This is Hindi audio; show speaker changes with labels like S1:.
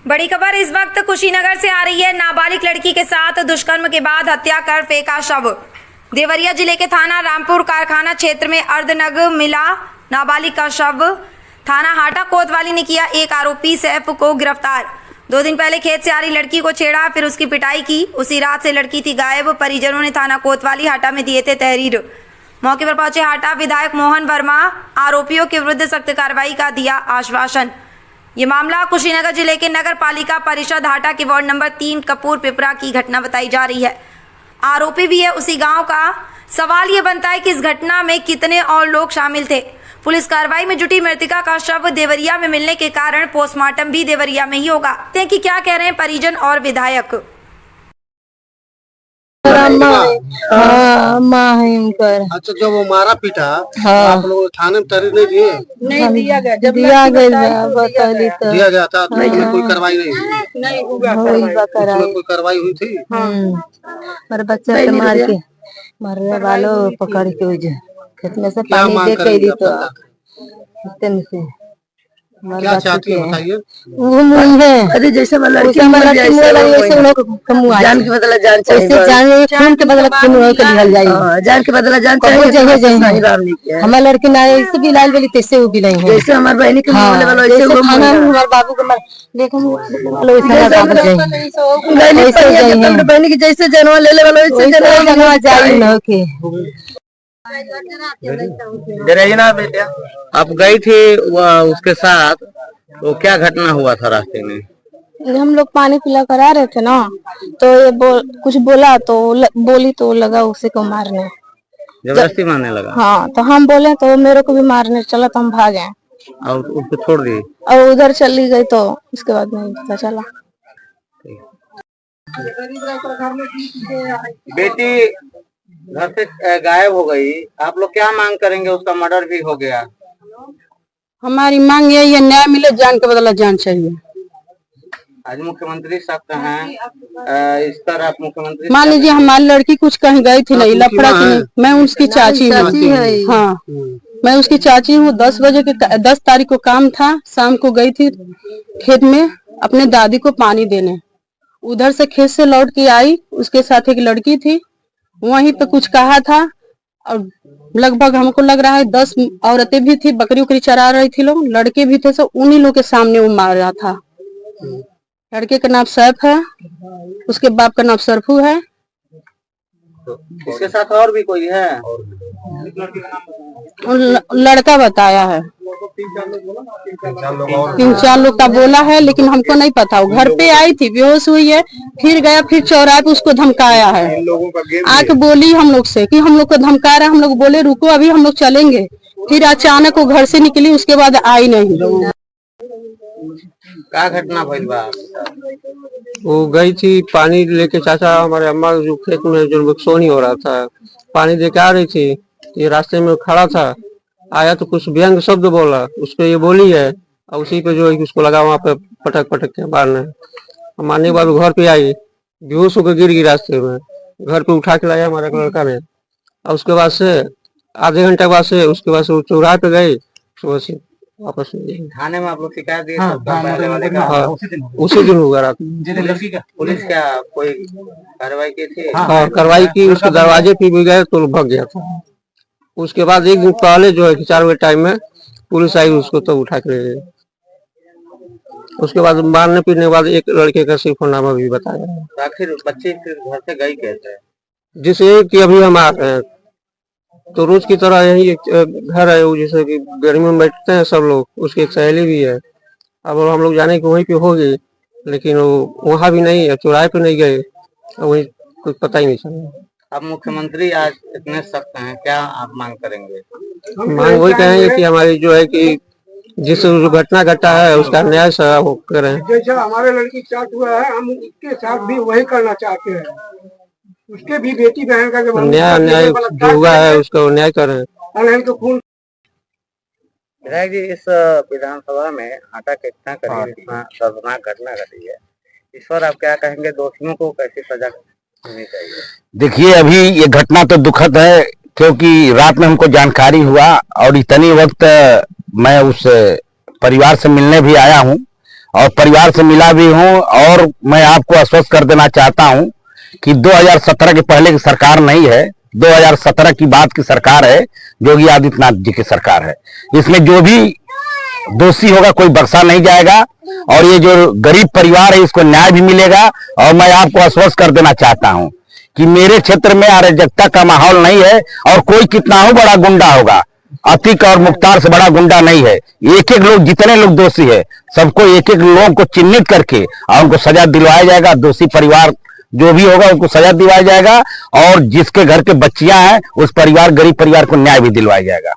S1: बड़ी खबर इस वक्त कुशीनगर से आ रही है। नाबालिग लड़की के साथ दुष्कर्म के बाद हत्या कर फेंका शव। देवरिया जिले के थाना रामपुर कारखाना क्षेत्र में अर्धनग मिला नाबालिग का शव। थाना हाटा कोतवाली ने किया एक आरोपी सैफ को गिरफ्तार। 2 दिन पहले खेत से आ रही लड़की को छेड़ा, फिर उसकी पिटाई की। उसी रात से लड़की थी गायब। परिजनों ने थाना कोतवाली हाटा में दिए थे तहरीर। मौके पर पहुंचे हाटा विधायक मोहन वर्मा आरोपियों के विरुद्ध सख्त कार्रवाई का दिया आश्वासन। ये मामला कुशीनगर जिले के नगर पालिका परिषद हाटा के वार्ड नंबर 3 कपूर पिपरा की घटना बताई जा रही है। आरोपी भी है उसी गांव का। सवाल ये बनता है कि इस घटना में कितने और लोग शामिल थे। पुलिस कार्रवाई में जुटी। मृतका का शव देवरिया में मिलने के कारण पोस्टमार्टम भी देवरिया में ही होगा। देखते हैं कि क्या कह रहे हैं परिजन और विधायक।
S2: अच्छा, जब वो मारा पीटा आप लोग थाने में तहरीर नहीं दिए?
S3: नहीं दिया गया। जब
S4: दिया गया
S2: दिया गया था तो उसमें कोई कार्रवाई नहीं हुई? उसमें कोई कार्रवाई हुई थी?
S4: मेरे बच्चा के मार के मरने वालों पकड़ के खेत में से पानी दे के दी तो से
S2: क्या चाहती है बताइए?
S4: वो मुई है।
S3: अरे जैसे
S4: जान के बदला जान चाहिए, खून के बदला खून हो के निकल जाए।
S3: जान के बदला जान चाहिए।
S4: हमारे लड़की ना ऐसे भी लाल वाली तैसे वो भी नहीं है।
S3: जैसे हमारे बहनी के
S4: हाँ, हमारे बाबू के
S3: बहनी की जैसे जनवा ले जनवा
S4: जाए।
S5: बेटा, आप गई थी उसके साथ, तो क्या घटना हुआ था रास्ते में?
S6: हम लोग पानी पिला कर आ रहे थे ना, तो ये कुछ बोला तो बोली तो लगा उसे को मारने,
S5: जबरदस्ती मारने लगा।
S6: हाँ, तो हम बोले तो मेरे को भी मारने चला, तो हम भागे
S5: और उसको छोड़ दिए
S6: और उधर चली गई। तो उसके बाद नहीं पता चला।
S5: बेटी घर से गायब हो गई, आप लोग क्या मांग करेंगे? उसका मर्डर भी हो गया।
S3: हमारी मांग यही है, न्याय मिले, जान के बदला जान चाहिए।
S5: आज मुख्यमंत्री साहब हैं, इस पर आप मुख्यमंत्री
S3: मान लीजिए हमारी लड़की कुछ कहीं गई थी, नहीं लफड़ा की नहीं। मैं उसकी चाची हूँ। हाँ, मैं उसकी चाची हूँ। 10 तारीख को काम था, शाम को गई थी खेत में अपने दादी को पानी देने। उधर से खेत से लौट के आई, उसके साथ एक लड़की थी। वहीं पे कुछ कहा था और लगभग हमको लग रहा है 10 औरतें भी थी, बकरी उकरी चरा रही थी लोग, लड़के भी थे। सब उन्हीं लोग के सामने वो मार रहा था। लड़के का नाम सैफ है, उसके बाप का नाम सरफू है।
S5: इसके साथ और भी कोई है?
S3: लड़का बताया है, 3-4 लोग का बोला है, लेकिन हमको नहीं पता। वो घर पे आई थी, बेहोश हुई है, फिर गया, फिर चौराहे पे उसको धमकाया है। आके बोली हम लोग से कि हम लोग को धमका रहा है। हम लोग बोले रुको, अभी हम लोग चलेंगे। फिर अचानक वो घर से निकली, उसके बाद आई नहीं।
S5: क्या घटना भइल बा?
S7: वो गई थी पानी लेके, चाचा हमारे अम्मा जो खेत में जो सोनी हो रहा था, पानी देके आ रही थी। ये रास्ते में खड़ा था, आया तो कुछ व्यंग शब्द बोला, उसको ये बोली है और उसी पे जो है उसको लगा वहां पे पटक के मारने। मारने के बाद घर पे आई, बेहोश होकर गिर गई रास्ते में। घर पे उठा के लाया हमारे लड़का ने। और उसके बाद से आधे घंटे बाद से उसके बाद से वो चौराहे पे गई, सुबह से वापस
S5: थाने में आप लोग शिकायत दिए?
S7: उसी दिन हुआ रात।
S5: पुलिस क्या कोई कार्रवाई की थी?
S7: हाँ, कार्रवाई की। उसके दरवाजे पे भी गए तो भाग गया था। उसके बाद 1 दिन पहले जो है 4 बजे टाइम में पुलिस आई, उसको तो उठा के ले गई। उसके बाद मारने पीटने के बाद एक लड़के का सिर्फनामा भी बताया।
S5: आखिर बच्चे फिर घर से गई कैसे?
S7: जिसे कि अभी हम आ रहे हैं, तो रोज की तरह यही एक घर है, जैसे कि गर्मी में बैठते हैं सब लोग। उसकी एक सहेली भी है। अब हम लोग जाने की वहीं पे हो गई, लेकिन वो वहाँ भी नहीं है, चौराहे पे नहीं गए, वही कुछ पता ही नहीं चला।
S5: अब मुख्यमंत्री आज इतने सख्त हैं, क्या आप मांग करेंगे?
S7: मांग वही कहेंगे कि हमारी जो है कि जिस घटना घटा है उसका न्याय वो करें।
S2: जैसा हमारे लड़की के साथ हुआ है, हम उसके साथ भी वही करना चाहते हैं। उसके भी बेटी बहन का
S7: न्याय जो हुआ है उसका न्याय करें।
S5: विधायक जी, इस विधानसभा में हाटा के इतना दर्दनाक घटना घटी है, इस पर आप क्या कहेंगे? दोषियों को कैसी सजा मिलनी चाहिए?
S8: देखिए, अभी ये घटना तो दुखद है, क्योंकि रात में हमको जानकारी हुआ और इतनी वक्त मैं उस परिवार से मिलने भी आया हूं, और परिवार से मिला भी हूं। और मैं आपको आश्वस्त कर देना चाहता हूं कि 2017 के पहले की सरकार नहीं है, 2017 की बात की सरकार है, योगी आदित्यनाथ जी की सरकार है। इसमें जो भी दोषी होगा कोई बख्शा नहीं जाएगा और ये जो गरीब परिवार है इसको न्याय भी मिलेगा। और मैं आपको आश्वस्त कर देना चाहता हूं कि मेरे क्षेत्र में अराजकता का माहौल नहीं है और कोई कितना हो बड़ा गुंडा होगा, अतीक और मुख्तार से बड़ा गुंडा नहीं है। एक एक लोग, जितने लोग दोषी है, सबको एक एक लोगों को चिन्हित करके और उनको सजा दिलवाया जाएगा। दोषी परिवार जो भी होगा उनको सजा दिलवाया जाएगा और जिसके घर के बच्चियां हैं उस परिवार, गरीब परिवार को न्याय भी दिलवाया जाएगा।